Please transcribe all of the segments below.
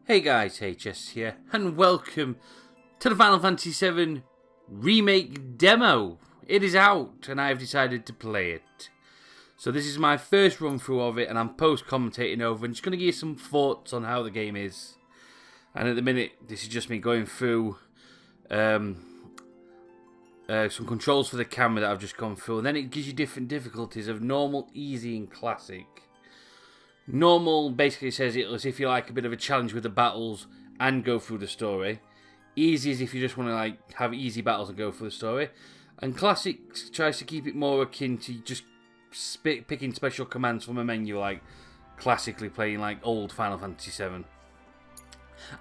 Hey guys, HS here, and welcome to the Final Fantasy VII Remake Demo. It is out, and I have decided to play it. So this is my first run through of it, and I'm post-commentating over, and just going to give you some thoughts on how the game is. And at the minute, this is just me going through some controls for the camera that I've just gone through, and then it gives you different difficulties of normal, easy, and classic. Normal basically says it as if you like a bit of a challenge with the battles and go through the story. Easy is if you just want to like have easy battles and go through the story. And classic tries to keep it more akin to just picking special commands from a menu, like classically playing like old Final Fantasy VII.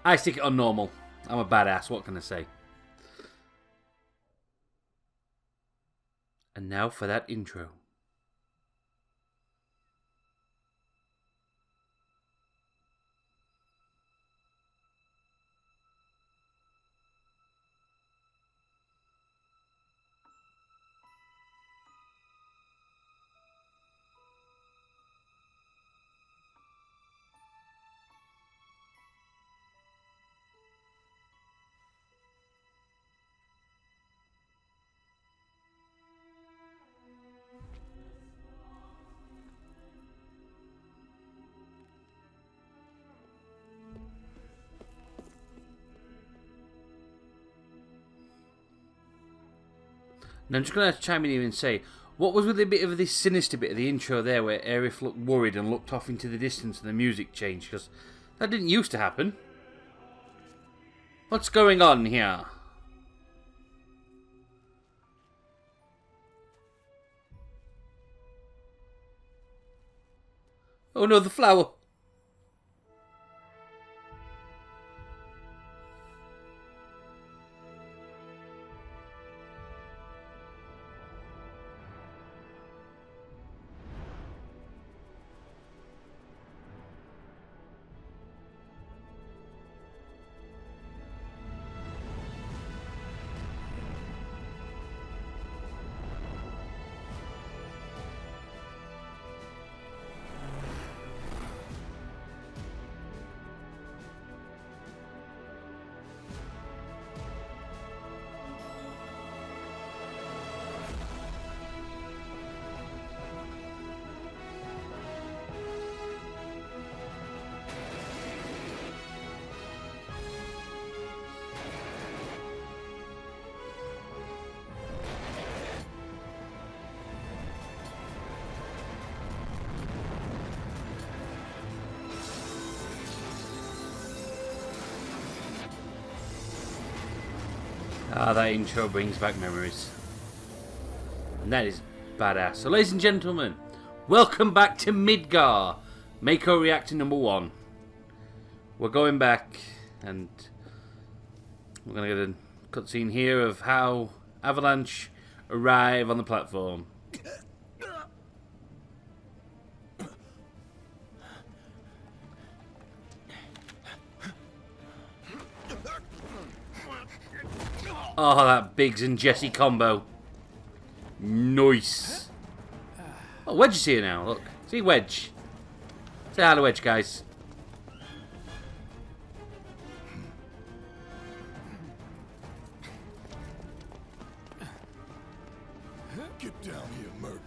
I stick it on normal. I'm a badass, what can I say? And now for that intro. Now I'm just going to chime in here and say, what was with a bit of this sinister bit of the intro there where Aerith looked worried and looked off into the distance and the music changed? Because that didn't used to happen. What's going on here? Oh no, the flower! Ah, that intro brings back memories. And that is badass. So ladies and gentlemen, welcome back to Midgar, Mako Reactor number 1. We're going back, and we're going to get a cutscene here of how Avalanche arrive on the platform. Oh, that Biggs and Jesse combo. Nice. Oh, Wedge is here now, look. See Wedge. Say hi to Wedge, guys. Get down here, Merc.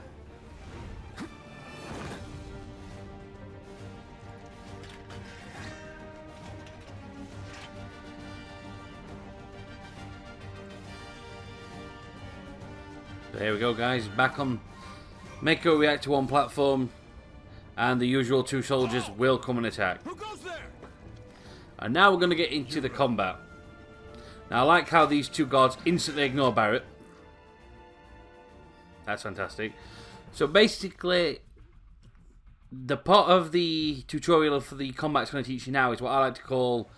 So here we go, guys. Back on Mako Reactor 1 platform, and the usual 2 soldiers will come and attack. Who goes there? And now we're going to get into the combat. Now I like how these 2 gods instantly ignore Barrett. That's fantastic. So basically, the part of the tutorial for the combat it's going to teach you now is what I like to call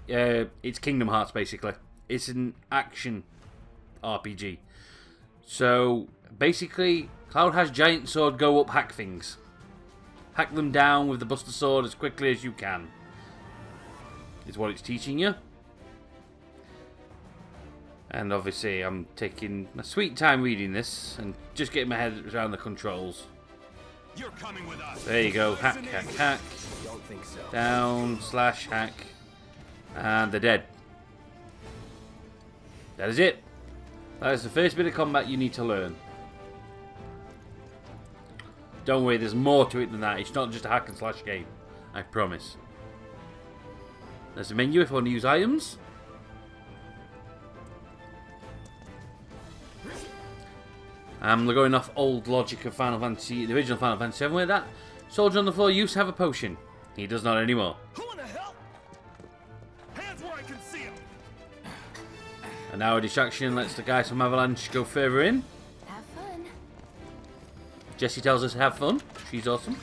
it's Kingdom Hearts, basically. It's an action RPG. So basically, Cloud has giant sword go up, hack things. Hack them down with the Buster Sword as quickly as you can. Is what it's teaching you. And obviously I'm taking my sweet time reading this and just getting my head around the controls. You're coming with us. There you go. Hack, hack, hack. Don't think so. Down, slash, hack. And they're dead. That is it. That is the first bit of combat you need to learn. Don't worry, there's more to it than that. It's not just a hack and slash game. I promise. There's a menu if you want to use items. I'm going off old logic of Final Fantasy, the original Final Fantasy 7, where that soldier on the floor used to have a potion. He does not anymore. Who in the hell? Hands where I can see him. And now a distraction lets the guys from Avalanche go further in. Have fun. Jessie tells us to have fun. She's awesome.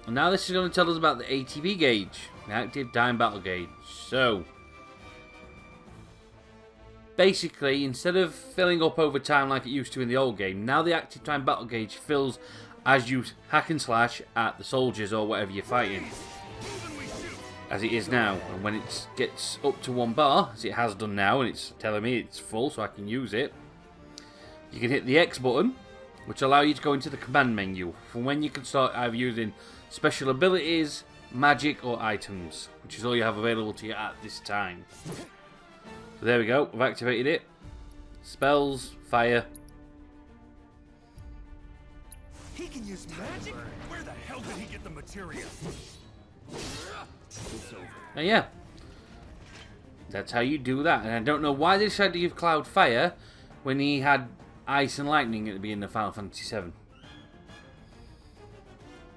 And now this is going to tell us about the ATB gauge, the active time battle gauge. So, basically, instead of filling up over time like it used to in the old game, now the active time battle gauge fills as you hack and slash at the soldiers or whatever you're fighting. As it is now. And when it gets up to 1 bar, as it has done now, and it's telling me it's full so I can use it, you can hit the X button, which allows you to go into the command menu, from when you can start either using special abilities, magic, or items, which is all you have available to you at this time. So there we go, we've activated it. Spells, fire. He can use magic? Where the hell did he get the material? And yeah, that's how you do that. And I don't know why they decided to give Cloud fire when he had ice and lightning at the beginning of Final Fantasy VII.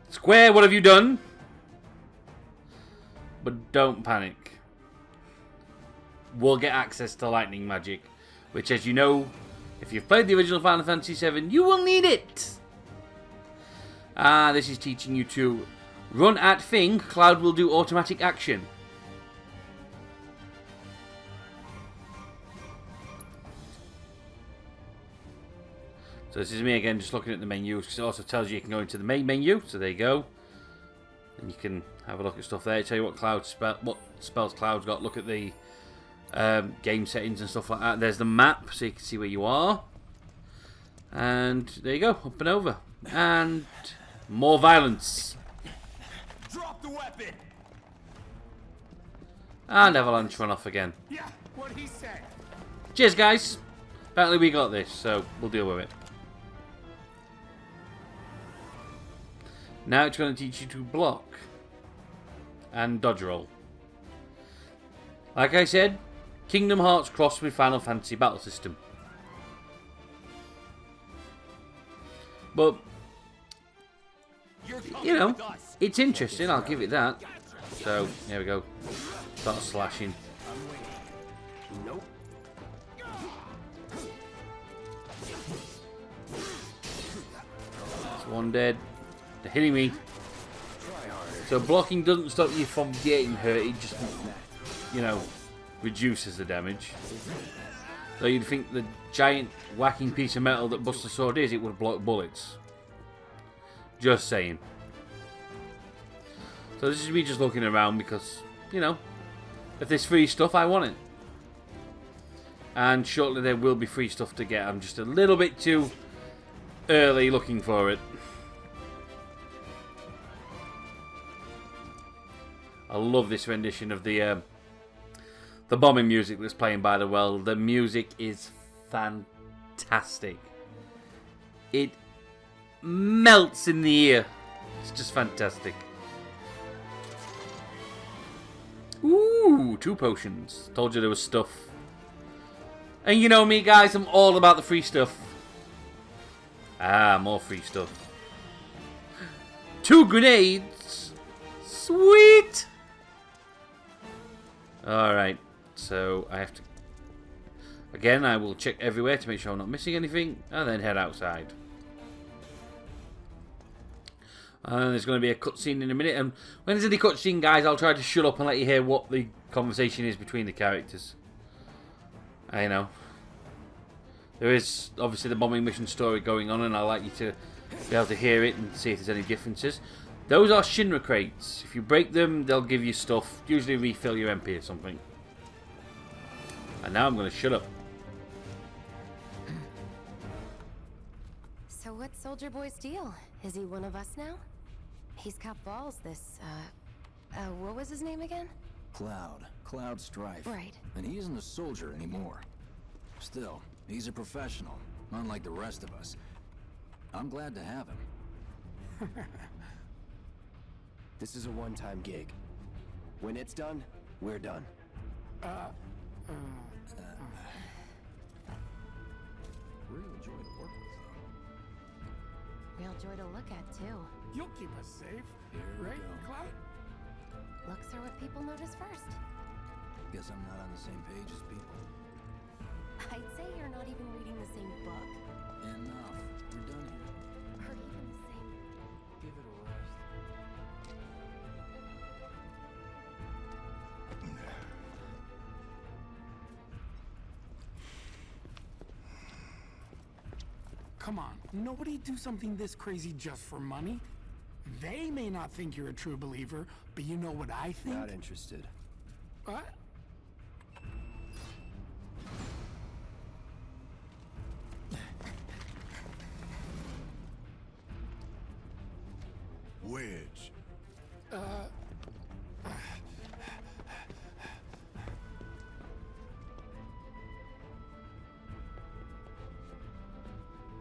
Square, what have you done? But don't panic. We'll get access to lightning magic, which, as you know, if you've played the original Final Fantasy VII, you will need it. This is teaching you to run at thing. Cloud will do automatic action. So this is me again, just looking at the menu. It also tells you can go into the main menu. So there you go, and you can have a look at stuff there. Tell you what what spells Cloud's got. Look at the game settings and stuff like that. There's the map, so you can see where you are. And there you go, up and over, and more violence. Drop the weapon. And Avalanche run off again. Yeah, what he said. Cheers, guys. Apparently we got this, so we'll deal with it. Now it's going to teach you to block and dodge roll. Like I said, Kingdom Hearts crossed with Final Fantasy battle system. But, you know, it's interesting, I'll give it that. So, there we go. Start slashing. Nope. That's one dead. They're hitting me. So blocking doesn't stop you from getting hurt, it just, you know, reduces the damage. So you'd think the giant whacking piece of metal that Buster Sword is, it would block bullets. Just saying. So this is me just looking around because, you know, if there's free stuff, I want it. And shortly there will be free stuff to get. I'm just a little bit too early looking for it. I love this rendition of the bombing music that's playing by the well. The music is fantastic. It melts in the ear. It's just fantastic. Ooh, 2 potions. Told you there was stuff. And you know me, guys, I'm all about the free stuff. Ah, more free stuff. 2 grenades. Sweet. Alright, so I have to... Again, I will check everywhere to make sure I'm not missing anything, and then head outside. And there's going to be a cutscene in a minute, and when there's any cutscene, guys, I'll try to shut up and let you hear what the conversation is between the characters. I know. There is obviously the bombing mission story going on, and I'd like you to be able to hear it and see if there's any differences. Those are Shinra crates. If you break them, they'll give you stuff. Usually refill your MP or something. And now I'm going to shut up. So what's Soldier Boy's deal? Is he one of us now? He's got balls, this, What was his name again? Cloud Strife. Right. And he isn't a soldier anymore. Still, he's a professional, unlike the rest of us. I'm glad to have him. This is a one-time gig. When it's done, we're done. Real joy to work with, though. Real joy to look at, too. You'll keep us safe, Here we right, go. Cloud? Looks are what people notice first. Guess I'm not on the same page as people. I'd say you're not even reading the same book. Enough. We're done here. Or even the same... Give it a rest. Come on, nobody do something this crazy just for money. They may not think you're a true believer, but you know what I think? Not interested. What? Wedge.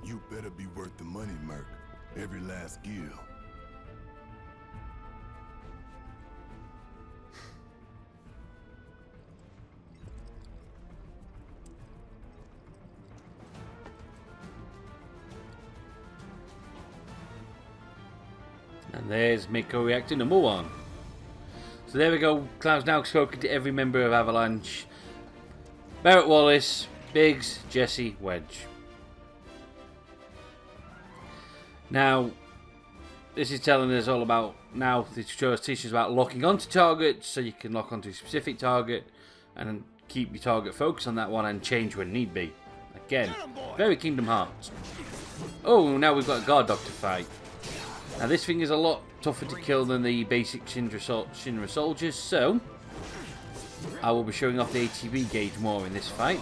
You better be worth the money, Merc. Every last gil. And there's mako reactor number 1. So there we go. Cloud's now spoken to every member of Avalanche. Barrett, Wallace, Biggs, Jesse, Wedge. Now, this is telling us all about, now this teaches us about locking onto targets, so you can lock onto a specific target and keep your target focused on that one and change when need be. Again, very Kingdom Hearts. Oh, now we've got a guard dog to fight. Now this thing is a lot tougher to kill than the basic Shinra soldiers, so I will be showing off the ATB gauge more in this fight.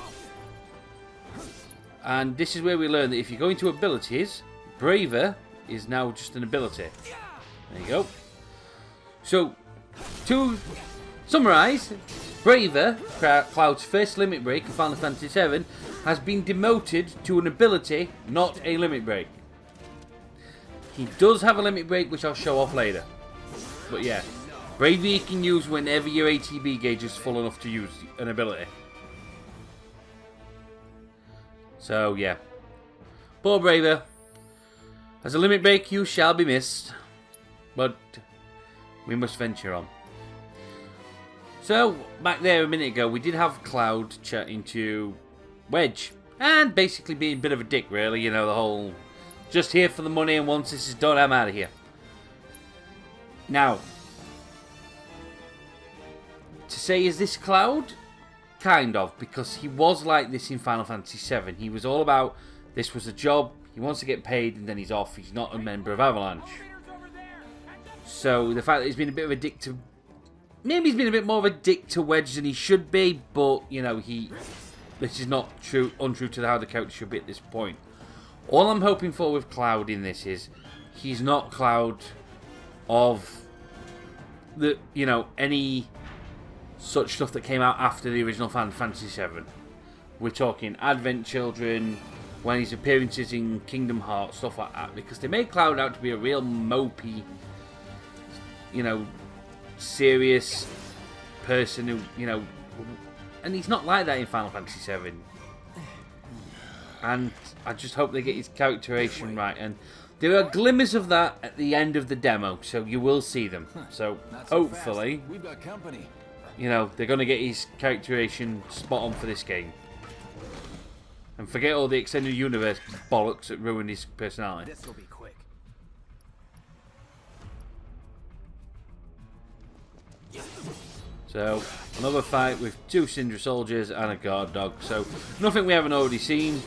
And this is where we learn that if you go into abilities, Braver is now just an ability. There you go. So, to summarise, Braver, Cloud's first limit break in Final Fantasy VII, has been demoted to an ability, not a limit break. He does have a limit break, which I'll show off later. But yeah, Braver you can use whenever your ATB gauge is full enough to use an ability. So yeah, poor Braver. As a limit break, you shall be missed. But we must venture on. So, back there a minute ago, we did have Cloud chatting to Wedge. And basically being a bit of a dick, really. You know, the whole, just here for the money, and once this is done, I'm out of here. Now, to say, is this Cloud? Kind of, because he was like this in Final Fantasy VII. He was all about, this was a job, he wants to get paid, and then he's off. He's not a member of Avalanche. So, the fact that he's been a bit of a dick to... Maybe he's been a bit more of a dick to Wedge than he should be, but, you know, this is not untrue to how the character should be at this point. All I'm hoping for with Cloud in this is, he's not Cloud of the, you know, any such stuff that came out after the original Final Fantasy VII. We're talking Advent Children, when his appearances in Kingdom Hearts, stuff like that, because they made Cloud out to be a real mopey, you know, serious person who, you know, and he's not like that in Final Fantasy VII. And I just hope they get his characterization right, and there are glimmers of that at the end of the demo, so you will see them. So hopefully, We've got company. you know, they're going to get his characterization spot on for this game. And forget all the extended universe bollocks that ruined his personality. This will be quick. So, another fight with 2 Syndra soldiers and a guard dog. So, nothing we haven't already seen.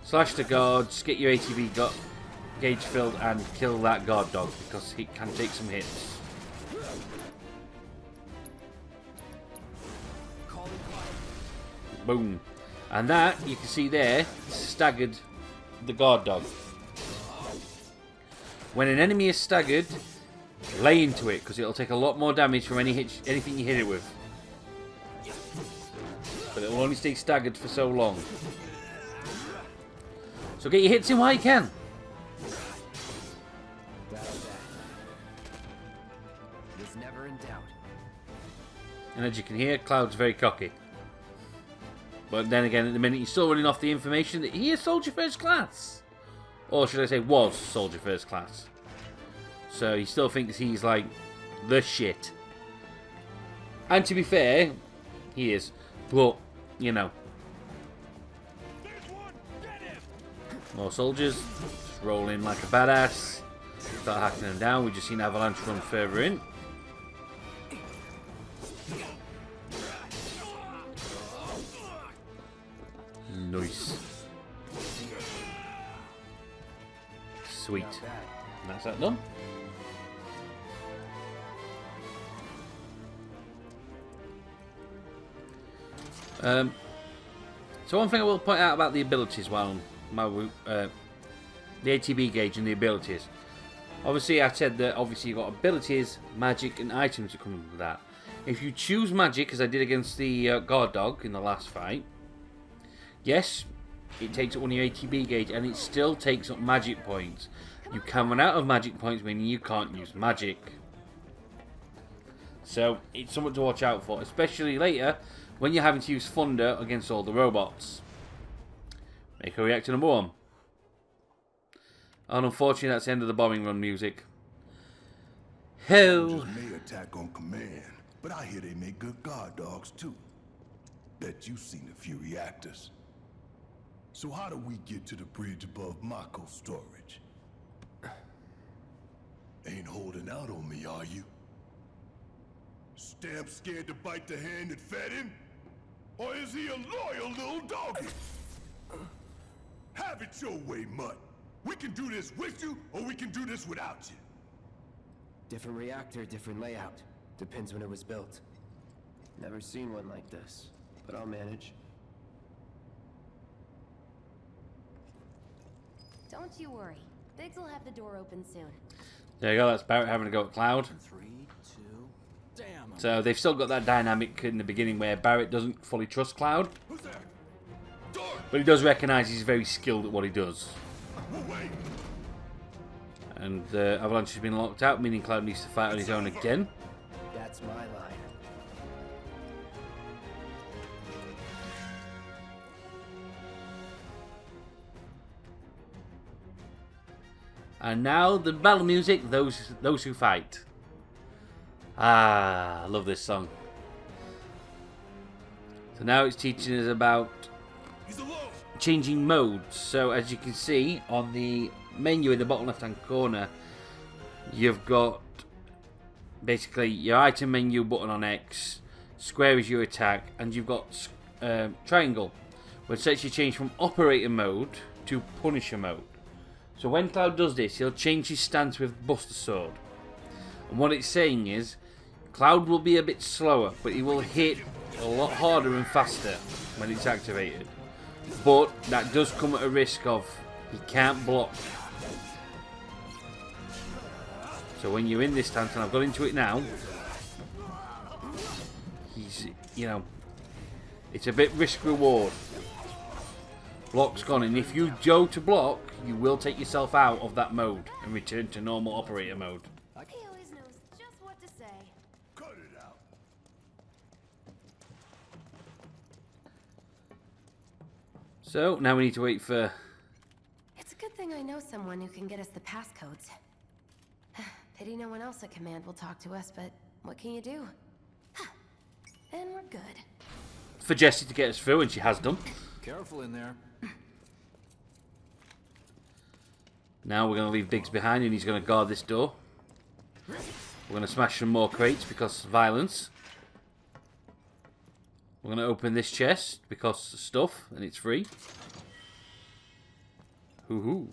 Slash the guards, get your ATB gauge filled, and kill that guard dog, because he can take some hits. Boom. And that, you can see there, staggered the guard dog. When an enemy is staggered, Lay into it, because it'll take a lot more damage from anything you hit it with. But it will only stay staggered for so long. So get your hits in while you can. Was never in doubt. And as you can hear, Cloud's very cocky. But then again, at the minute, he's still running off the information that he is Soldier First Class. Or should I say, was Soldier First Class. So he still thinks he's like the shit. And to be fair, he is. But, you know. More soldiers. Just roll in like a badass. Start hacking them down. We've just seen Avalanche run further in. Nice. Sweet. And that's that done. So one thing I will point out about the abilities while the ATB gauge and the abilities. Obviously I said that obviously you've got abilities, magic and items that come with that. If you choose magic, as I did against the guard dog in the last fight, yes, it takes up one of your ATB gauge and it still takes up magic points. You can run out of magic points, meaning you can't use magic. So it's something to watch out for, especially later when you're having to use thunder against all the robots. Make a reactor number 1. And unfortunately that's the end of the bombing run music. Hell. Soldiers may attack on command, but I hear they make good guard dogs too. Bet you've seen a few reactors. So how do we get to the bridge above mako storage? Ain't holding out on me, are you? Stamp scared to bite the hand that fed him? Or is he a loyal little doggy? Have it your way, Mutt. We can do this with you, or we can do this without you. Different reactor, different layout. Depends when it was built. Never seen one like this, but I'll manage. Don't you worry. Biggs will have the door open soon. There you go, that's Barrett having a go at Cloud. 3, 2, damn. So they've still got that dynamic in the beginning where Barrett doesn't fully trust Cloud. Who's that? Door! But he does recognise he's very skilled at what he does. Wait! And Avalanche has been locked out, meaning Cloud needs to fight on his own again. That's my line. And now the battle music, those who fight. Ah, I love this song. So now it's teaching us about He's alone! changing modes. So as you can see on the menu in the bottom left hand corner, you've got basically your item menu button on X, square is your attack, and you've got triangle, which lets you change from operator mode to punisher mode. So when Cloud does this, he'll change his stance with Buster Sword. And what it's saying is, Cloud will be a bit slower, but he will hit a lot harder and faster when it's activated. But that does come at a risk of he can't block. So when you're in this stance, and I've got into it now, he's, you know, it's a bit risk-reward. Block's gone, and if you go to block, you will take yourself out of that mode and return to normal operator mode. He always knows just what to say. Cut it out! So now we need to wait for... It's a good thing I know someone who can get us the passcodes. Pity no one else at command will talk to us, but what can you do? And we're good. for Jessie to get us through, and she has done. Careful in there. Now we're going to leave Biggs behind, and he's going to guard this door. We're going to smash some more crates because violence. We're going to open this chest because stuff, and it's free. Hoo-hoo.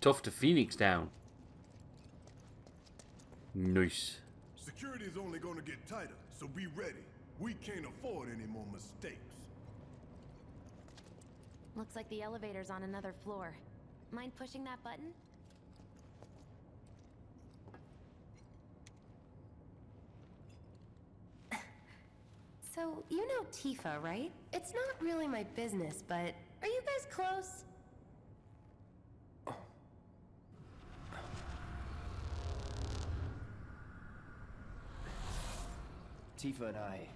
Tough to Phoenix down. Nice. Security is only going to get tighter, so be ready. We can't afford any more mistakes. Looks like the elevator's on another floor. Mind pushing that button? So, you know Tifa, right? It's not really my business, but are you guys close? Tifa and I...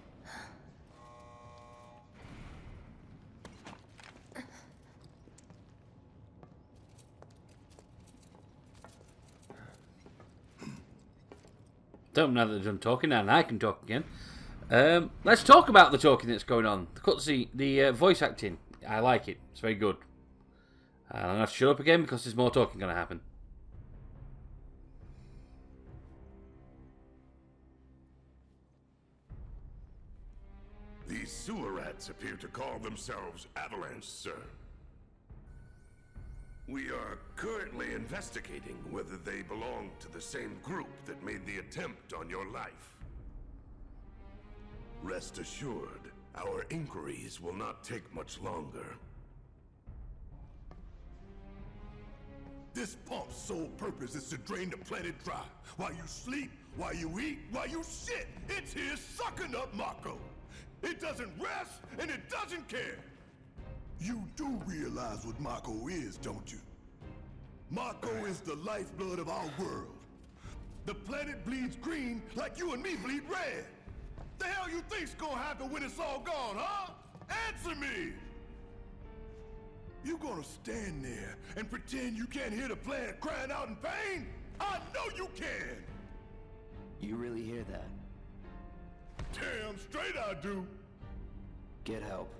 Don't know that they're done talking now, and I can talk again. Let's talk about the talking that's going on. The cutscene, the voice acting. I like it. It's very good. I'm going to have to shut up again because there's more talking going to happen. These sewer rats appear to call themselves Avalanche, sir. We are currently investigating whether they belong to the same group that made the attempt on your life. Rest assured, our inquiries will not take much longer. This pump's sole purpose is to drain the planet dry. While you sleep, while you eat, while you shit, it's here sucking up mako. It doesn't rest, and it doesn't care. You do realize what mako is, don't you? Mako is the lifeblood of our world. The planet bleeds green like you and me bleed red. The hell you think's gonna happen when it's all gone, huh? Answer me! You gonna stand there and pretend you can't hear the planet crying out in pain? I know you can! You really hear that? Damn straight I do! Get help.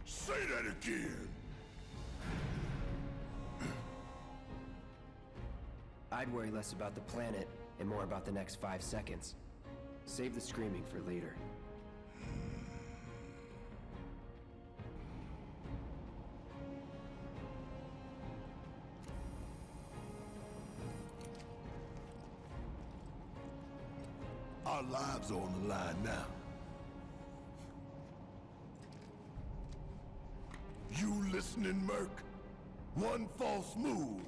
Say that again! I'd worry less about the planet and more about the next 5 seconds. Save the screaming for later. Our lives are on the line now. You listening, Merc? One false move,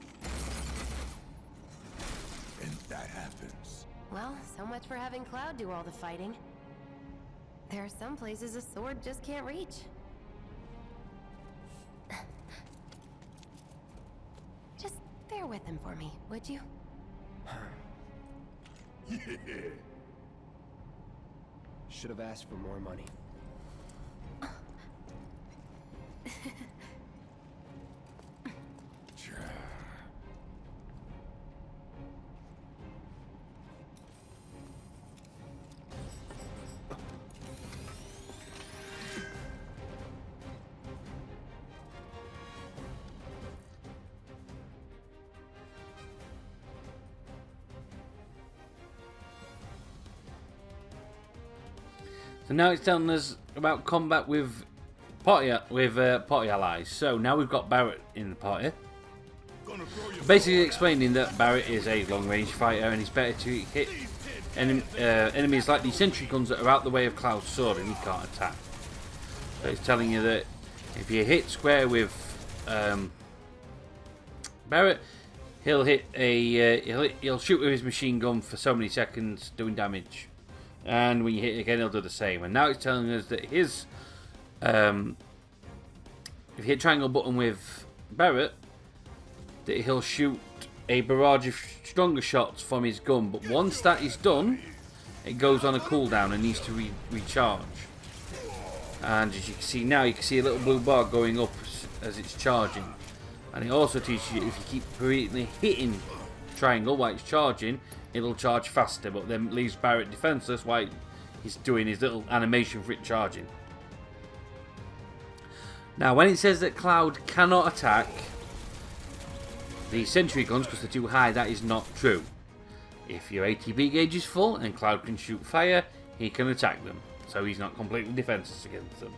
and that happens. Well, so much for having Cloud do all the fighting. There are some places a sword just can't reach. Just bear with him for me, would you? Yeah. Should have asked for more money. So now it's telling us about combat with party allies. So now we've got Barrett in the party. Basically explaining that Barrett is a long-range fighter and he's better to hit enemies like these sentry guns that are out the way of Cloud's sword and he can't attack. So it's telling you that if you hit square with Barrett, he'll hit he'll shoot with his machine gun for so many seconds, doing damage. And when you hit it again, he'll do the same. And now it's telling us that his if you hit triangle button with Barrett, that he'll shoot a barrage of stronger shots from his gun. But once that is done, it goes on a cooldown and needs to recharge. And as you can see now, you can see a little blue bar going up as it's charging. And it also teaches you if you keep repeatedly hitting triangle while it's charging, it'll charge faster, but then leaves Barrett defenseless while he's doing his little animation for it charging. Now, when it says that Cloud cannot attack the sentry guns because they're too high, that is not true. If your ATB gauge is full and Cloud can shoot fire, he can attack them. So he's not completely defenseless against them.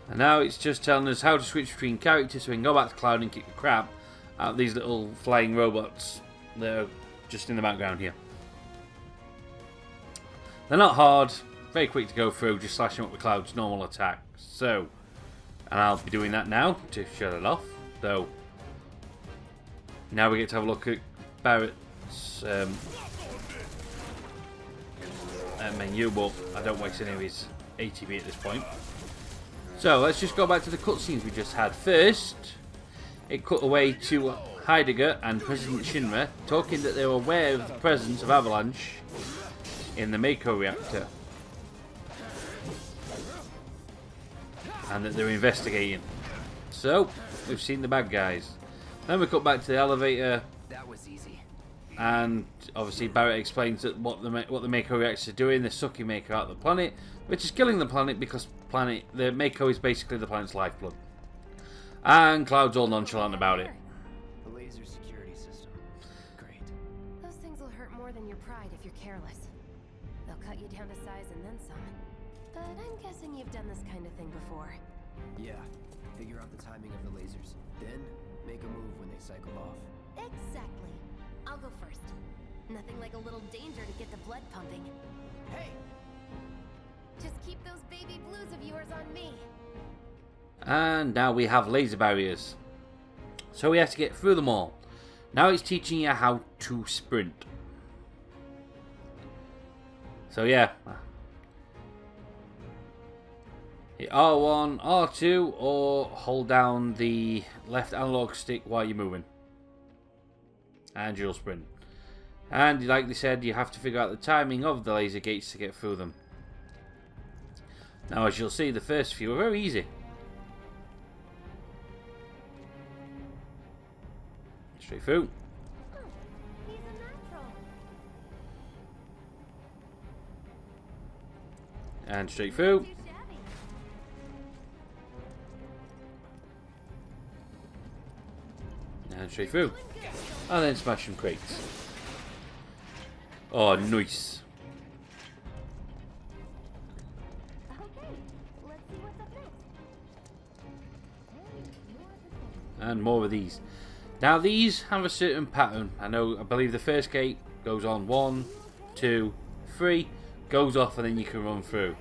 And now it's just telling us how to switch between characters so we can go back to Cloud and kick the crap out of these little flying robots that are just in the background here. They're not hard, very quick to go through, just slash them up with Cloud's normal attack. So, and I'll be doing that now to shut it off. So, now we get to have a look at Barrett's menu, but I don't waste any of his ATB at this point. So let's just go back to the cutscenes we just had. First, it cut away to Heidegger and President Shinra talking that they were aware of the presence of Avalanche in the Mako reactor and that they're investigating. So we've seen the bad guys. Then we cut back to the elevator. That was easy. And obviously Barrett explains that what the Mako reactors are doing. They're sucking Mako out of the planet, which is killing the planet because the Mako is basically the planet's lifeblood. And Cloud's all nonchalant about it. The laser security system. Great. Those things will hurt more than your pride if you're careless. They'll cut you down to size and then some. But I'm guessing you've done this kind of thing before. Yeah. Figure out the timing of the lasers. Then, make a move when they cycle off. Exactly. I'll go first. Nothing like a little danger to get the blood pumping. Hey! Just keep those baby blues of yours on me. And now we have laser barriers. So we have to get through them all. Now it's teaching you how to sprint. So yeah. Hit R1, R2, or hold down the left analog stick while you're moving. And you'll sprint. And like they said, you have to figure out the timing of the laser gates to get through them. Now as you'll see, the first few are very easy. Straight through. He's a natural. And straight through. Too shabby. And straight through. And then smash some crates. Oh, nice. Okay, let's see what's up next. And more of these. Now these have a certain pattern. I believe the first gate goes on 1, 2, 3, goes off, and then you can run through.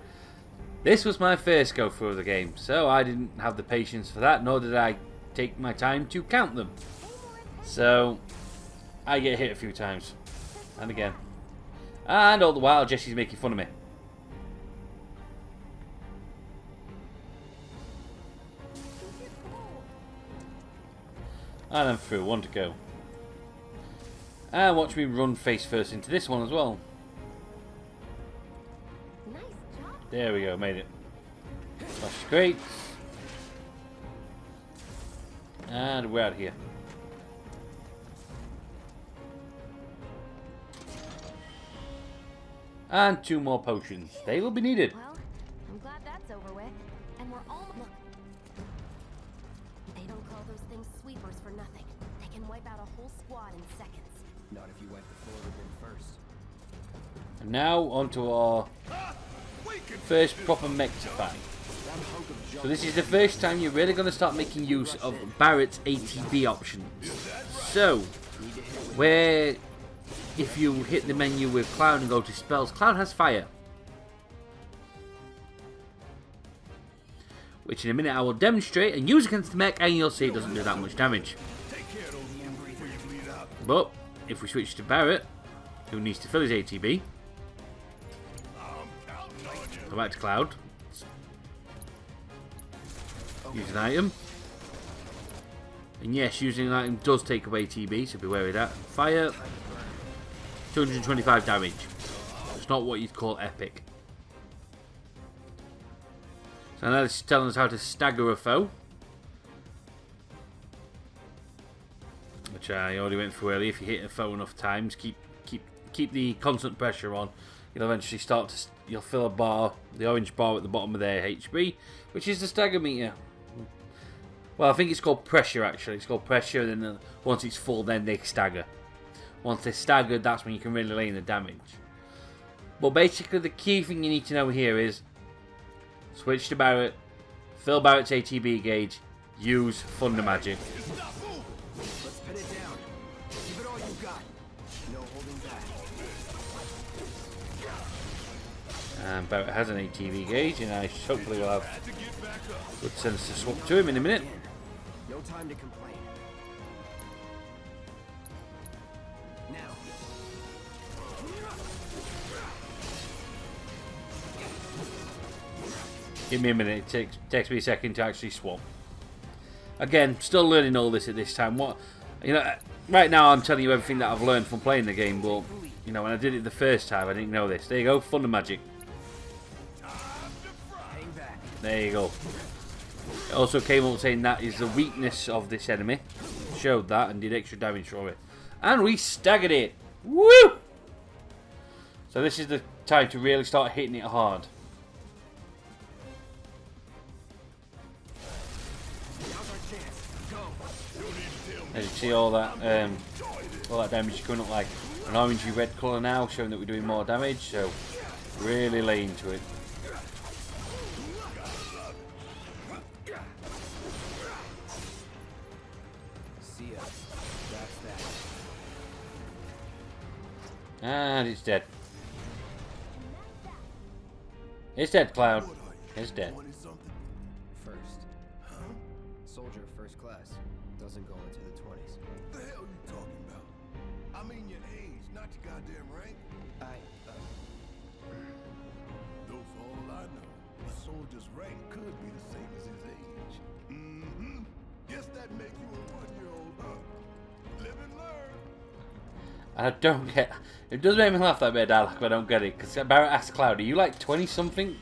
This was my first go through of the game, so I didn't have the patience for that, nor did I take my time to count them. So I get hit a few times. And again. And all the while Jesse's making fun of me. And I'm through, one to go. And watch me run face first into this one as well. Nice job. There we go, made it. Smash the crates. And we're out of here. And 2 more potions. They will be needed. Well, I'm glad that's over with. And we're all look. They don't call those things sweepers for nothing. They can wipe out a whole squad in seconds. Not if you wipe the floor with them first. And now onto our first proper mech to fight. So this is the first time you're really going to start making use of Barrett's ATB options. So, where if you hit the menu with Cloud and go to spells, Cloud has fire. Which in a minute I will demonstrate and use against the mech, and you'll see it doesn't do that much damage. But if we switch to Barrett, who needs to fill his ATB, go back to Cloud, use an item, and yes, using an item does take away ATB, so be wary of that. Fire, 225 damage. It's not what you'd call epic. So now this is telling us how to stagger a foe, which I already went through earlier. If you hit a foe enough times, keep the constant pressure on, you'll eventually start to you'll fill a bar, the orange bar at the bottom of their HP, which is the stagger meter. Well, I think it's called pressure actually. It's called pressure, and then once it's full, then they stagger. Once they're staggered, that's when you can really lay in the damage. But basically, the key thing you need to know here is switch to Barrett, fill Barrett's ATB gauge, use Thunder Magic. Let's pin it down. Give it all you got. No holding back. And Barrett has an ATB gauge, and I hopefully will have good sense to swap to him in a minute. No time to complain. Now. Give me a minute. It takes me a second to actually swap. Again, still learning all this at this time. Right now I'm telling you everything that I've learned from playing the game, but when I did it the first time, I didn't know this. There you go, Thunder Magic. There you go. It also came up saying that is the weakness of this enemy. Showed that and did extra damage for it. And we staggered it. Woo! So this is the time to really start hitting it hard. As you see all that damage coming up like an orangey red colour now, showing that we're doing more damage, so really lay into it. And it's dead. It's dead, Cloud. It's dead. First. Soldier first class. Doesn't go into the 20s. The hell you talking about? I mean your age, not your goddamn rank. Though for all I know, a soldier's rank could be the same as his age. Mm-hmm. Guess that make you a 1-year-old, huh? Live and learn. And I don't get... It does make me laugh that bit of dialogue, but I don't get it. Because Barrett asks Cloud, are you like 20-something?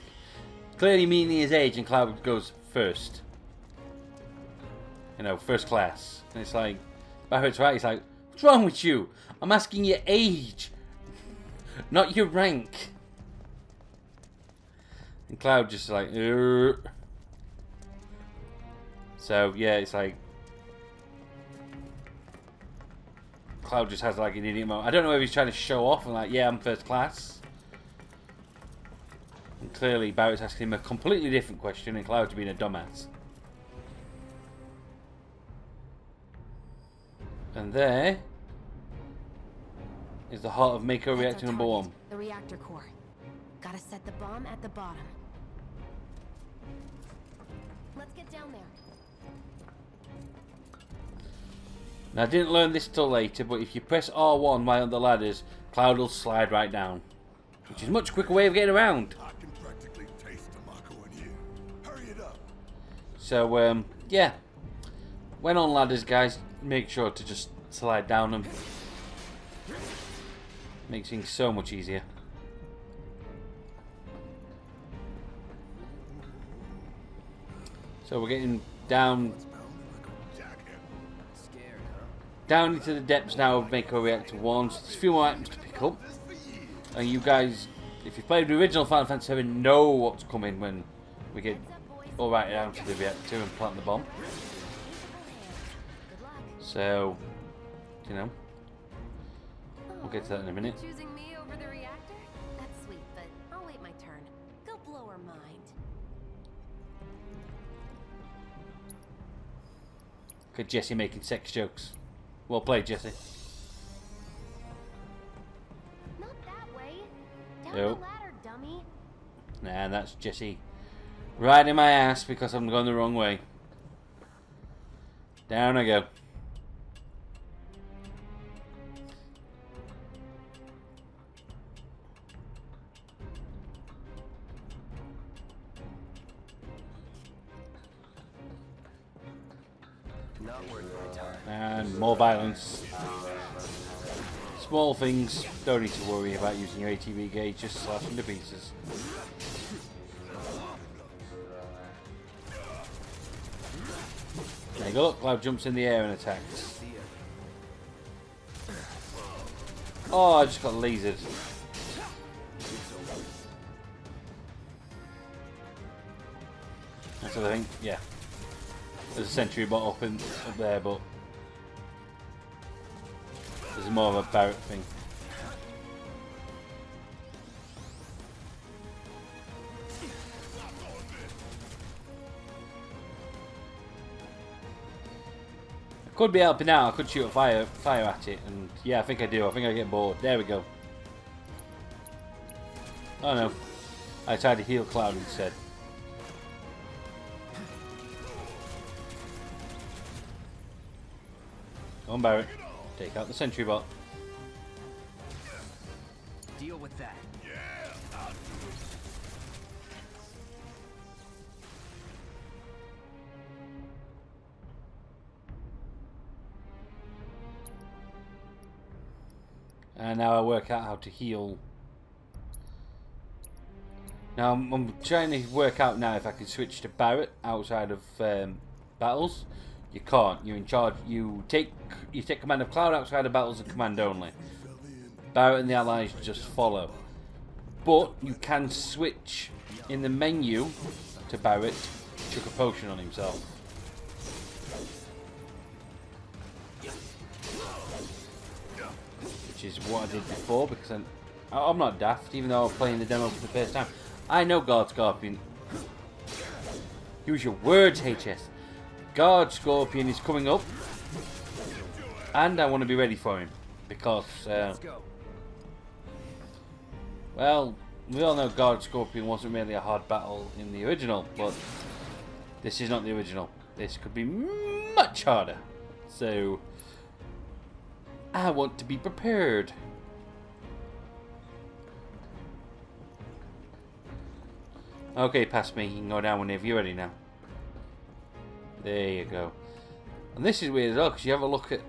Clearly meaning his age, and Cloud goes first. First class. And it's like... Barrett's right, he's like, what's wrong with you? I'm asking your age. Not your rank. And Cloud just like... So, yeah, it's like... Cloud just has like an idiot moment. I don't know if he's trying to show off and like, yeah, I'm first class. And clearly Barrett's asking him a completely different question and Cloud's being a dumbass. And there is the heart of Mako reactor number 1. The reactor core. Gotta set the bomb at the bottom. Let's get down there. Now I didn't learn this till later, but if you press R1 while on the ladders, Cloud will slide right down. Which is a much quicker way of getting around. I can practically taste the mako in here. Hurry it up. So, yeah. When on ladders, guys, make sure to just slide down them. Makes things so much easier. So we're getting down into the depths now of Mako Reactor 1. So there's a few more items to pick up. And you guys, if you played the original Final Fantasy VII, know what's coming when we get all right down to the reactor and plant the bomb. So, we'll get to that in a minute. Choosing me over the reactor? That's sweet, but I'll wait my turn. Go blow her mind. Look at Jesse making sex jokes. Well played, Jesse. Not that way. Down Nope. the ladder, dummy. Nah, that's Jesse right in my ass because I'm going the wrong way. Down I go. Not worth my time. And more violence. Small things, don't need to worry about using your ATV gauge, just slash them to pieces. There you go, look, Cloud jumps in the air and attacks. Oh, I just got lasered. That's what I think, yeah. There's a sentry bot up there, but there's more of a Barrett thing. I could be helping out. I could shoot a fire at it, and yeah, I think I do. I think I get bored. There we go. Oh no, I tried to heal Cloud instead. Come on, Barrett. Take out the sentry bot. Deal with that. And now I work out how to heal. Now I'm trying to work out now if I can switch to Barrett outside of battles. You can't. You're in charge. You take command of Cloud outside of battles and command only. Barrett and the allies just follow. But you can switch in the menu to Barrett. Chuck a potion on himself. Which is what I did before, because I'm not daft, even though I'm playing the demo for the first time. I know Guard Scorpion. Use your words, HS. Guard Scorpion is coming up, and I want to be ready for him, because, well, we all know Guard Scorpion wasn't really a hard battle in the original, but this is not the original. This could be much harder, so I want to be prepared. Okay, past me. You can go down whenever you're ready now. There you go. And this is weird as well, because you have a look at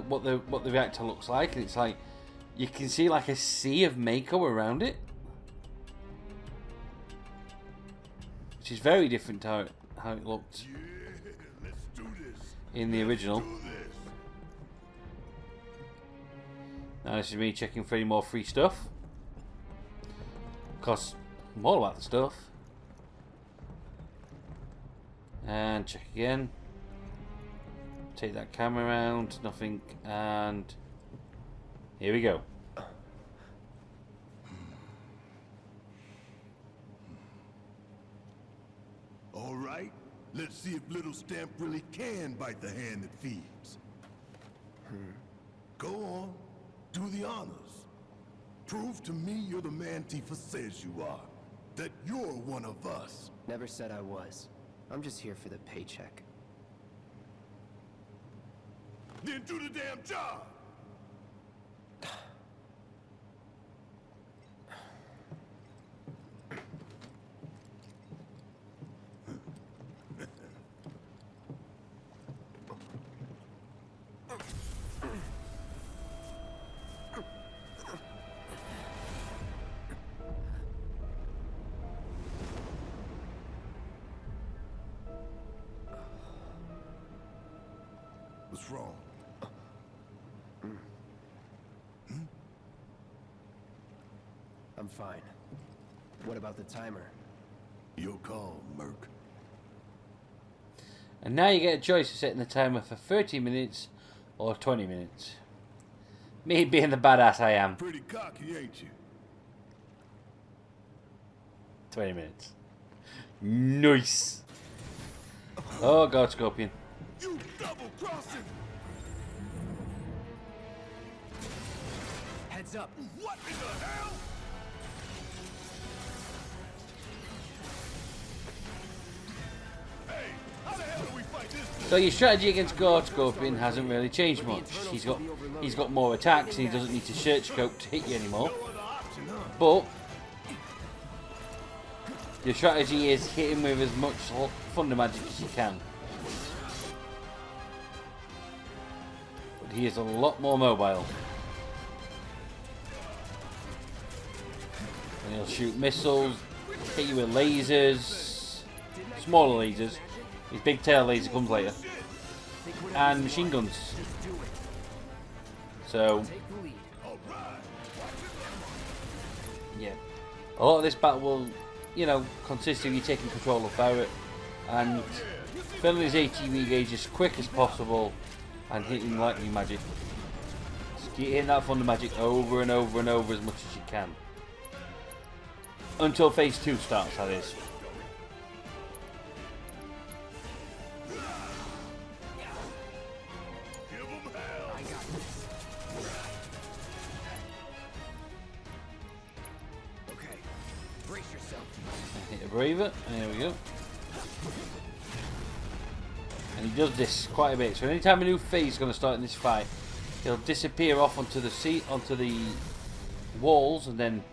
what the reactor looks like, and it's like you can see like a sea of mako around it, which is very different to how it looked in the original. Now this is me checking for any more free stuff. Of course, I'm all about the stuff. And check again. Take that camera around, nothing, and here we go. All right, let's see if little Stamp really can bite the hand that feeds. Go on, do the honors. Prove to me you're the man Tifa says you are. That you're one of us. Never said I was. I'm just here for the paycheck. Then do the damn job! What's wrong? I'm fine. What about the timer? Your call, Merc. And now you get a choice of setting the timer for 30 minutes or 20 minutes. Me being the badass I am. Pretty cocky, ain't you? 20 minutes. Nice. Oh God, Scorpion. You double-crossing! Heads up. What in the hell? Hey, how the hell do we fight this? So your strategy against Guard Scorpion hasn't really changed much. He's got more attacks and he doesn't need to search scope to hit you anymore. No other option, huh? But your strategy is hit him with as much thunder magic as you can. But he is a lot more mobile. And he'll shoot missiles, hit you with lasers, smaller lasers. His big tail laser comes later. And machine guns. So, yeah. A lot of this battle will, you know, consist of you taking control of Barrett and filling his ATV gauge as quick as possible and hitting lightning magic. Just keep hitting that thunder magic over and over and over as much as you can. Until phase 2 starts, that is. Hit a braver, and there we go. And he does this quite a bit. So anytime a new phase is going to start in this fight, he'll disappear off onto the seat, onto the walls, and then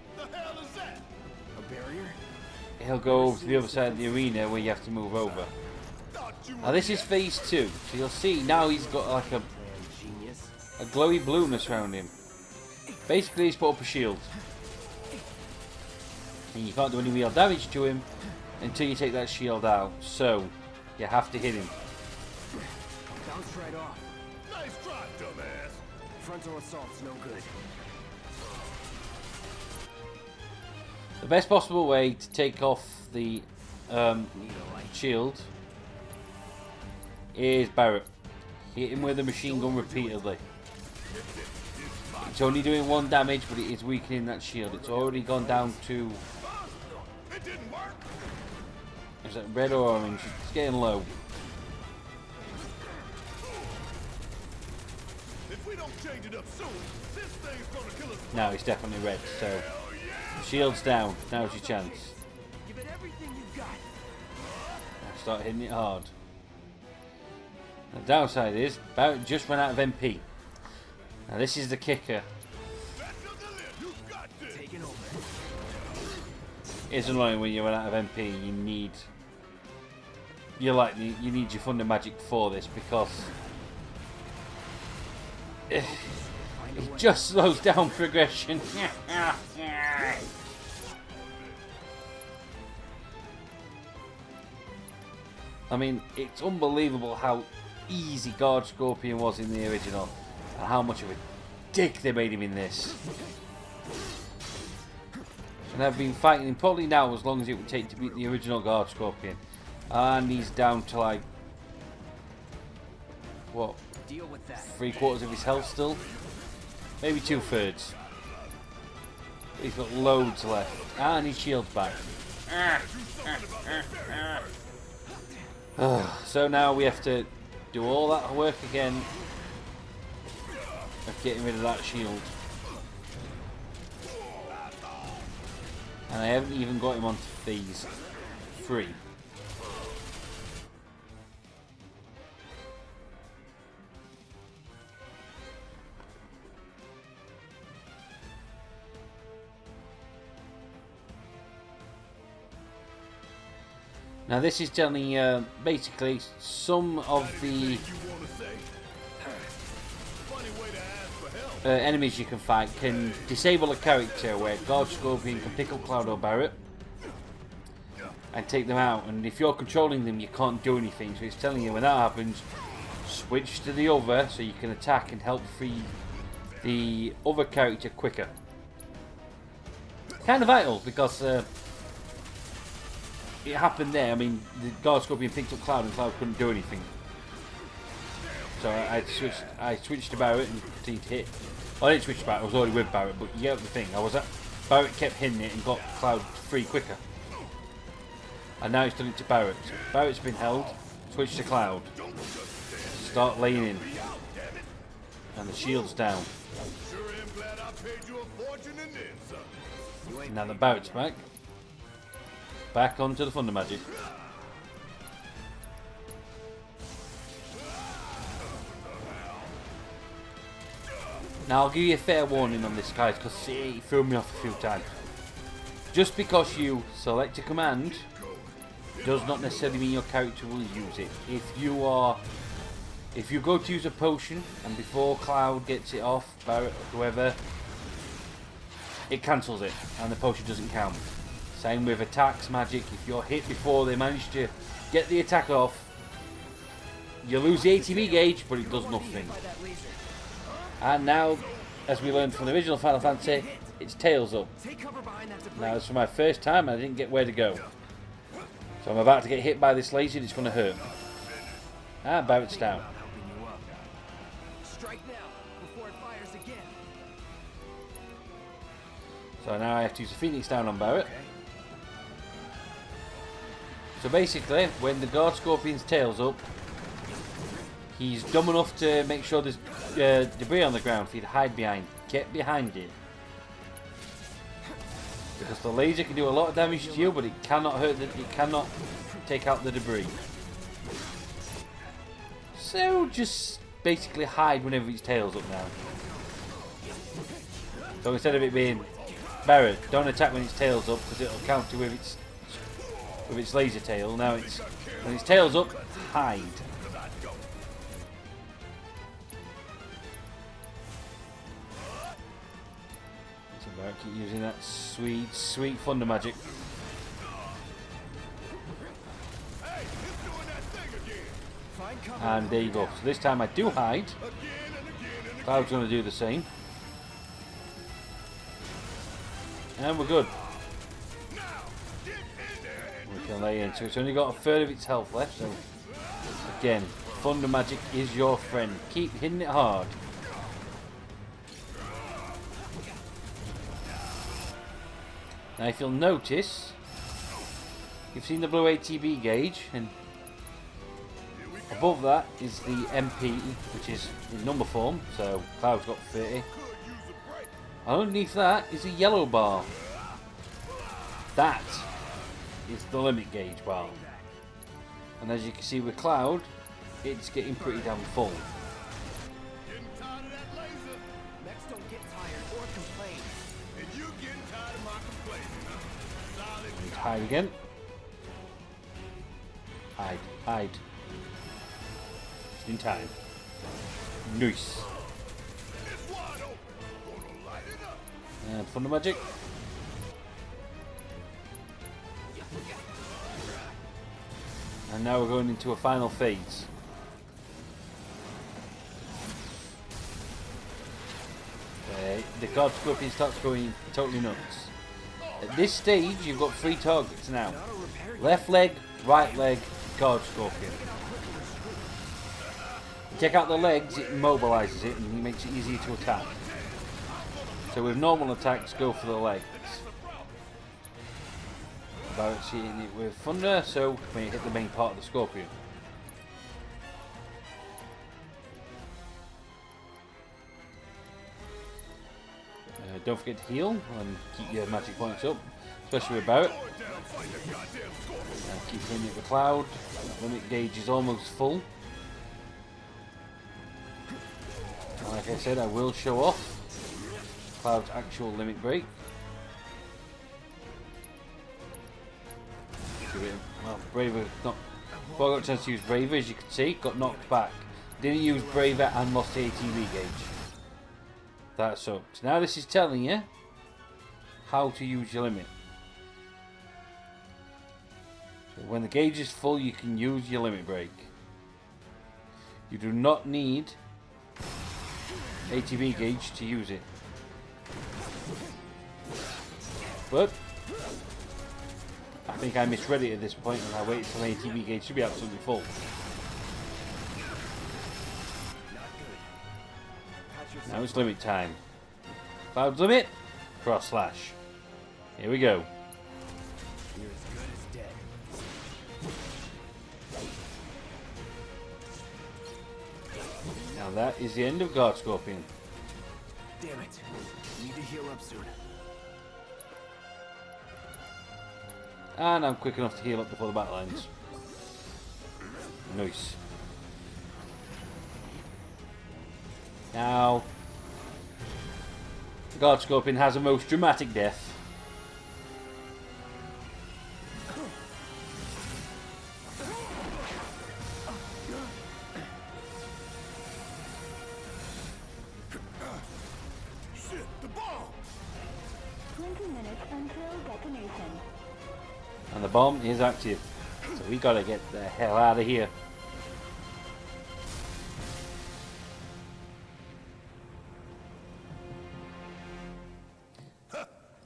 he'll go over to the other side of the arena where you have to move over. Now this is phase 2, so you'll see now he's got like a glowy blueness around him. Basically, he's put up a shield. And you can't do any real damage to him until you take that shield out. So, you have to hit him. Bounced right off. Nice try, dumbass. Frontal assault's no good. The best possible way to take off the shield is Barrett. Hit him with a machine gun repeatedly. It's only doing 1 damage, but it is weakening that shield. It's already gone down to... It didn't work. Is that red or orange? It's getting low. If we don't change it up soon, this thing's gonna kill us. No, it's definitely red, so... Shield's down. Now's your chance. Give it everything you've got. Now start hitting it hard. The downside is, Barrett just ran out of MP. Now this is the kicker. You got this. Taking over. It's annoying when you run out of MP. You need... You need your Thunder Magic for this because... It just slows down progression. I mean, it's unbelievable how easy Guard Scorpion was in the original and how much of a dick they made him in this. And I've been fighting him probably now as long as it would take to beat the original Guard Scorpion. And he's down to like... What? Deal with that. 3/4 of his health still? Maybe 2/3. He's got loads left. And his shield's back. So now we have to do all that work again of getting rid of that shield. And I haven't even got him onto phase 3. Now this is telling basically some of the enemies you can fight can disable a character where Guard Scorpion can pick up Cloud or Barrett and take them out, and if you're controlling them you can't do anything, so it's telling you when that happens switch to the other so you can attack and help free the other character quicker. Kind of vital because it happened there. I mean, the Guard Scorpion picked up Cloud and Cloud couldn't do anything. So I switched to Barrett and continued to hit. Well, I didn't switch to Barrett, I was already with Barrett, but you get the thing. Barrett kept hitting it and got Cloud free quicker. And now he's done it to Barrett. So Barrett's been held, switch to Cloud. Start laying in. And the shield's down. Now the Barrett's back. Back onto the Thunder Magic. Now I'll give you a fair warning on this, guys, because it threw me off a few times. Just because you select a command does not necessarily mean your character will use it. If you go to use a potion and before Cloud gets it off, Barrett, whoever, it cancels it and the potion doesn't count. Same with attacks, magic. If you're hit before they manage to get the attack off, you lose the ATB gauge, but it does nothing. And now, as we learned from the original Final Fantasy, it's tails up. Now, it's for my first time, and I didn't get where to go. So I'm about to get hit by this laser, and it's going to hurt. Ah, Barrett's down. So now I have to use the Phoenix down on Barrett. So basically, when the Guard Scorpion's tail's up, he's dumb enough to make sure there's debris on the ground for you to hide behind. Get behind it. Because the laser can do a lot of damage to you, but it cannot hurt. It cannot take out the debris. So just basically hide whenever its tail's up now. So instead of it being Barrett, don't attack when its tail's up because it'll counter with its laser tail. Now it's when its tail's up, hide. So Barrett, keep using that sweet, sweet thunder magic. Hey, it's doing that thing again. Find cover. And there you go. So this time I do hide. Again and again and again. Cloud's going to do the same. And we're good. Now, get in there and We can lay into it. It's only got a third of its health left, so again, thunder magic is your friend. Keep hitting it hard. Now if you'll notice, you've seen the blue ATB gauge, and above that is the MP, which is in number form, so Cloud's got 30. Underneath that is a yellow bar. That is the limit gauge bar. And as you can see with Cloud, it's getting pretty damn full. getting tired of that laser. Mechs don't get tired or complain. And you getting tired of my complaining, huh? Solid Hide again. Hide, hide. Just in time. Nice. It's wide open. Gonna light it up. And thunder magic. And now we're going into a final phase. The guard scorpion starts going totally nuts. At this stage, you've got 3 targets now. Left leg, right leg, guard scorpion. You take out the legs, it immobilizes it and it makes it easier to attack. So with normal attacks, go for the legs. Barrett's hitting it with thunder, so when you hit the main part of the scorpion. Don't forget to heal and keep your magic points up, especially with Barrett. Keep hitting it with Cloud. Limit gauge is almost full. And like I said, I will show off Cloud's actual limit break. Well, Braver not. Before I got a chance to use Braver, as you can see, got knocked back. Didn't use Braver and lost the ATB gauge. That sucks. Now this is telling you how to use your limit. So when the gauge is full, you can use your limit break. You do not need ATB gauge to use it. But I think I misread it at this point and I waited till the ATB gauge to be absolutely full. Now it's limit time. Cloud's limit, cross slash. Here we go. You're as good as dead. Now that is the end of Guard Scorpion. Damn it. Need to heal up soon. And I'm quick enough to heal up before the battle ends. Nice. Now, the Guard Scorpion has a most dramatic death. Shit, the bomb! 20 minutes until detonation. And the bomb is active. So we gotta get the hell out of here.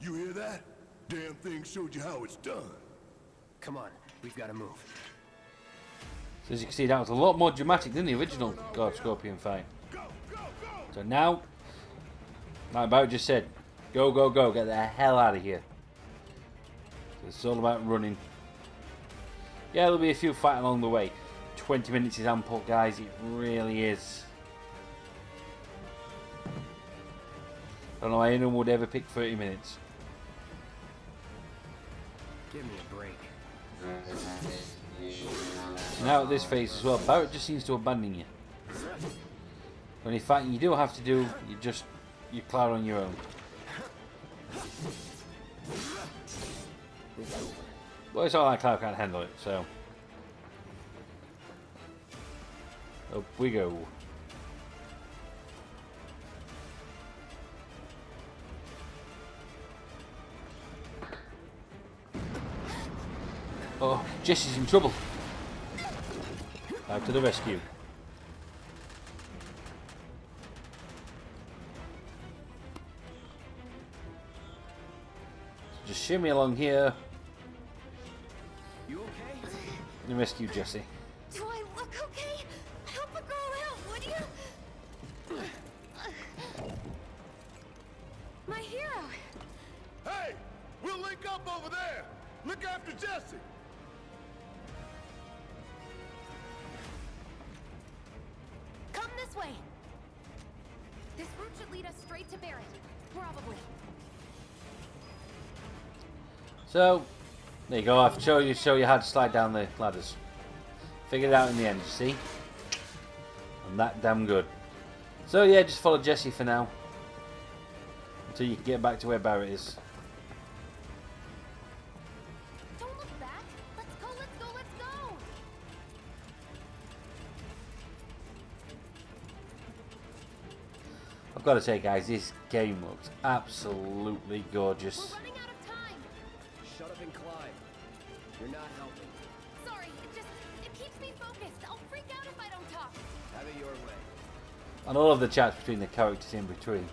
You hear that? Damn thing showed you how it's done. Come on, we've got to move. So as you can see, that was a lot more dramatic than the original Guard Scorpion fight. Go, go, go! So now, like Barrett just said, go, go, go, get the hell out of here. So it's all about running. Yeah, there'll be a few fights along the way. 20 minutes is ample, guys, it really is. I don't know why anyone would ever pick 30 minutes. Give me a break. Now at this phase as well, Barrett just seems to abandon you. When in fact you do have to do, you Cloud on your own. Well, it's all like Cloud can't handle it, so. Up we go. Jesse's in trouble. Out to the rescue. Just shimmy along here. You okay? And rescue Jesse. Do I look okay? Help a girl out, would you? My hero. Hey, we'll link up over there. Look after Jesse. Come this way. This route should lead us straight to Barrett. Probably. So, there you go. I've show you how to slide down the ladders. Figured it out in the end, you see? And that damn good. So yeah, just follow Jesse for now. Until you can get back to where Barrett is. Don't look back. Let's go, let's go, let's go. I've got to say, guys, this game looks absolutely gorgeous. We're running out of time. Shut up and climb. You're not helping. Sorry, it keeps me focused. I'll freak out if I don't talk. Have it your way. And all of the chats between the characters in between.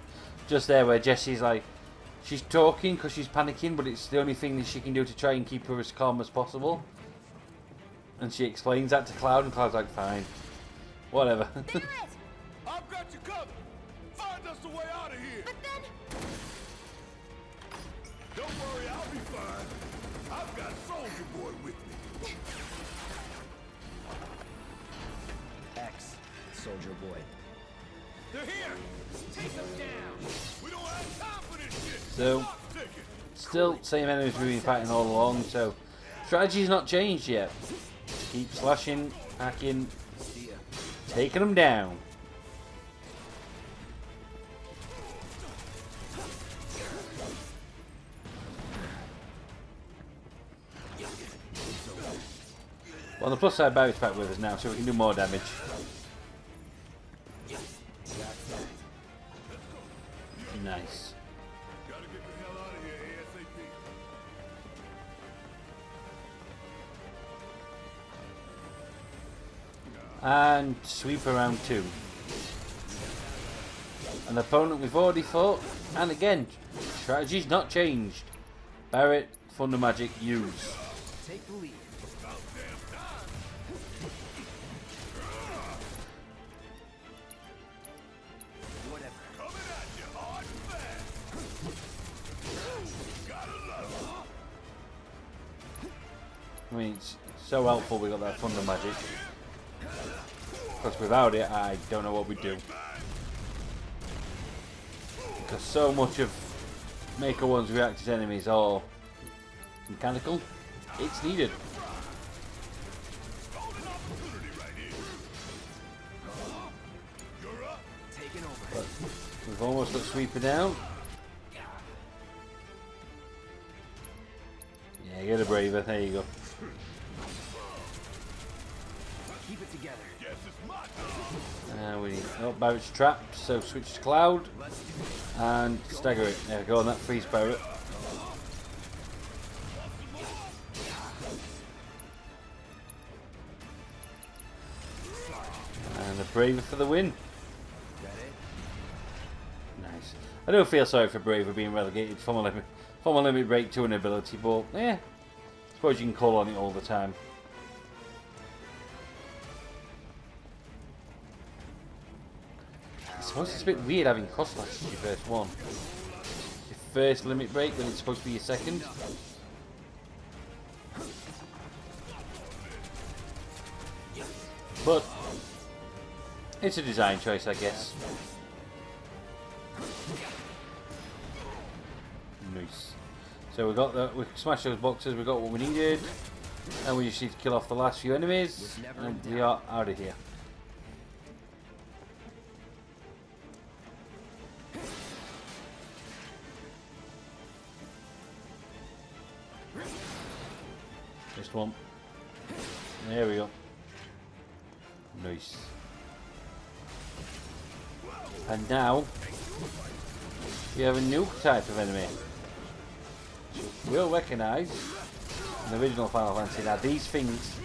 Just there where Jesse's like, she's talking because she's panicking, but it's the only thing that she can do to try and keep her as calm as possible. And she explains that to Cloud, and Cloud's like, fine. Whatever. Barrett! I've got you covered. Find us a way out of here. But then... Don't worry, I'll be fine. I've got Soldier Boy with me. X, Soldier Boy. They're here. Take them down. We don't have time for this shit. So, Stop ticking. still same enemies we've been fighting all along, so strategy's not changed yet. Keep slashing, hacking, taking them down. Well, on the plus side, Barrett's back with us now, so we can do more damage. Nice. Gotta get the hell out of here ASAP. And sweep around 2. An opponent we've already fought, and again, strategy's not changed. Barrett, Thunder Magic, use. Take the lead. Whatever. Coming at you hard and fast. Gotta love I mean, it's so helpful we got that Thunder Magic. Because without it, I don't know what we'd do. Because so much of Mako 1's reactor's enemies are mechanical, it's needed. Taking over. But we've almost got Sweeper down. Yeah, get a Braver, there you go. Keep it together. Yes, it's my turn. We need, oh, Barrett's trapped, so switch to Cloud and stagger it. There we go, and that frees Barrett. And a Braver for the win. Nice. I don't feel sorry for Braver being relegated from a limit break to an ability, but yeah, I suppose you can call on it all the time. I suppose it's a bit weird having cross slash as your first one. Your first limit break when it's supposed to be your second. But it's a design choice, I guess. Nice. So we smashed those boxes, we got what we needed, and we just need to kill off the last few enemies, and we are out of here. Just one. There we go. Nice. And now we have a new type of enemy. We'll recognise in the original Final Fantasy. Now these things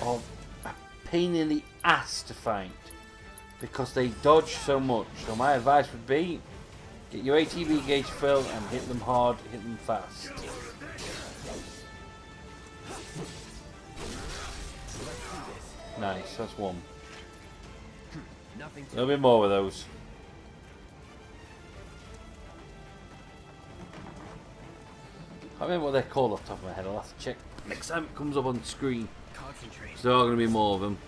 are a pain in the ass to fight because they dodge so much. So my advice would be get your ATB gauge filled and hit them hard, hit them fast. Nice, that's one. A little bit more of those. I can't remember what they're called off the top of my head. I'll have to check next time it comes up on screen. So there are going to be more of them.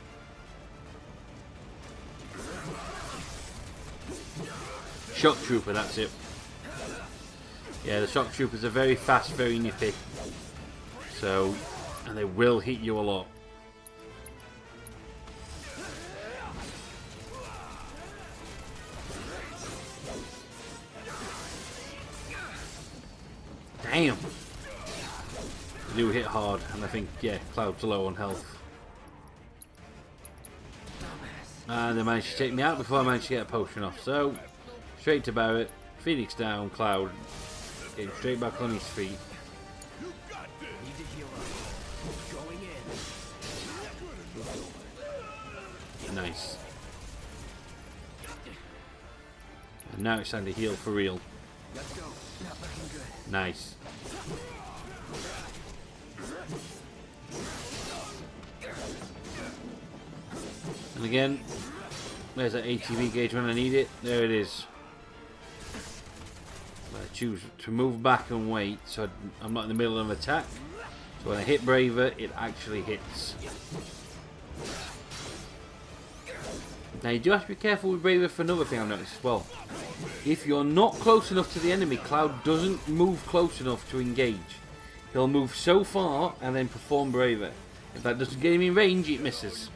Shock Trooper, that's it. Yeah, the Shock Troopers are very fast, very nippy. So, and they will hit you a lot. Damn! They do hit hard, and I think, yeah, Cloud's low on health. And they managed to take me out before I managed to get a potion off. So, straight to Barrett, Phoenix down, Cloud getting straight back on his feet. Nice. And now it's time to heal for real. Nice. And again, there's that ATB gauge when I need it. There it is. I choose to move back and wait so I'm not in the middle of an attack. So when I hit Braver, it actually hits. Now you do have to be careful with Braver for another thing I've noticed as well. If you're not close enough to the enemy, Cloud doesn't move close enough to engage. He'll move so far and then perform Braver. If that doesn't get him in range, it misses.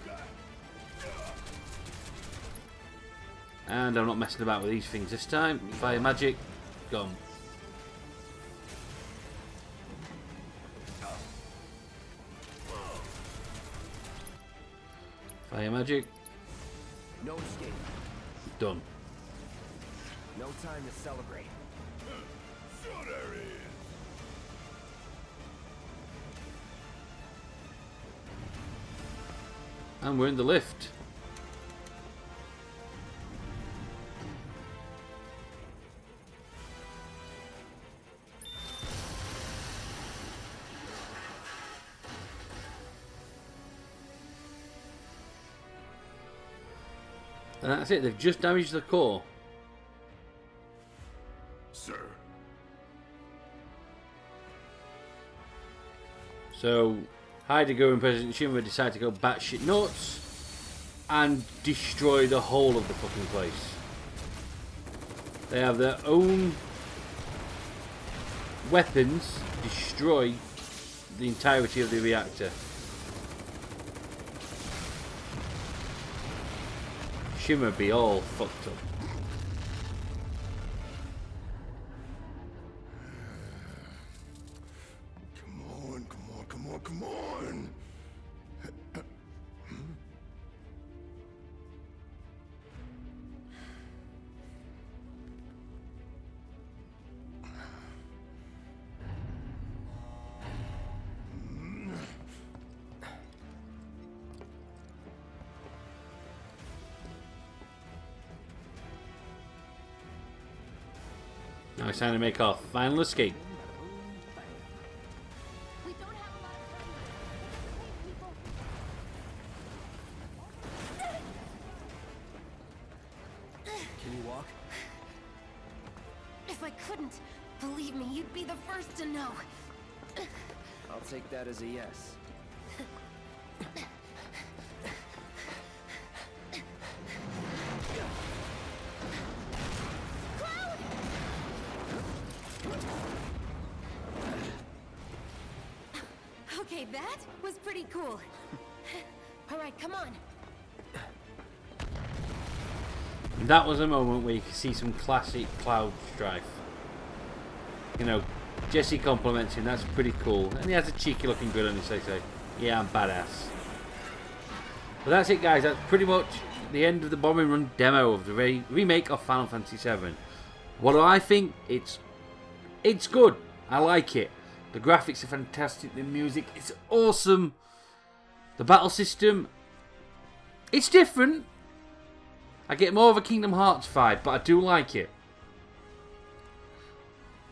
And I'm not messing about with these things this time. Fire magic, gone. Fire magic. No escape. Done. No time to celebrate. Sure there is. And we're in the lift. And that's it, they've just damaged the core. Sir. So, Heidegger and President Shinra decide to go batshit nuts and destroy the whole of the fucking place. They have their own weapons destroy the entirety of the reactor. Shimmer be all fucked up. Come on, come on, come on, come on. Now it's time to make our final escape. We don't have a lot of time. Hey, people. Can you walk? If I couldn't, believe me, you'd be the first to know. I'll take that as a yes. Okay, that was pretty cool. All right, come on. That was a moment where you could see some classic Cloud strife. You know, Jesse compliments him, that's pretty cool. And he has a cheeky looking grin on his face, like, yeah, I'm badass. But that's it, guys. That's pretty much the end of the Bombing Run demo of the remake of Final Fantasy VII. What do I think? It's good. I like it. The graphics are fantastic. The music is awesome. The battle system, it's different. I get more of a Kingdom Hearts vibe, but I do like it.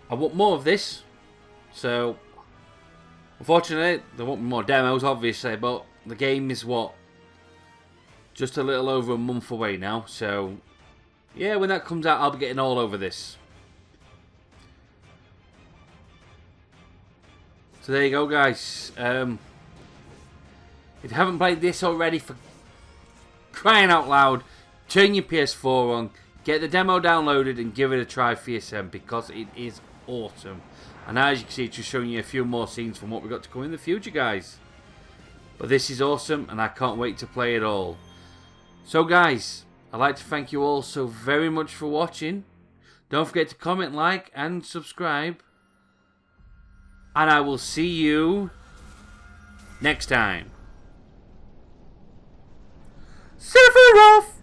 I want more of this. So, unfortunately, there won't be more demos, obviously, but the game is what? Just a little over a month away now. So, yeah, when that comes out, I'll be getting all over this. So there you go, guys. If you haven't played this already, for crying out loud, turn your PS4 on, get the demo downloaded and give it a try for yourself, because it is awesome. And as you can see, it's just showing you a few more scenes from what we've got to come in the future, guys. But this is awesome, and I can't wait to play it all. So guys, I'd like to thank you all so very much for watching. Don't forget to comment, like, and subscribe. And I will see you next time. Sephiroth!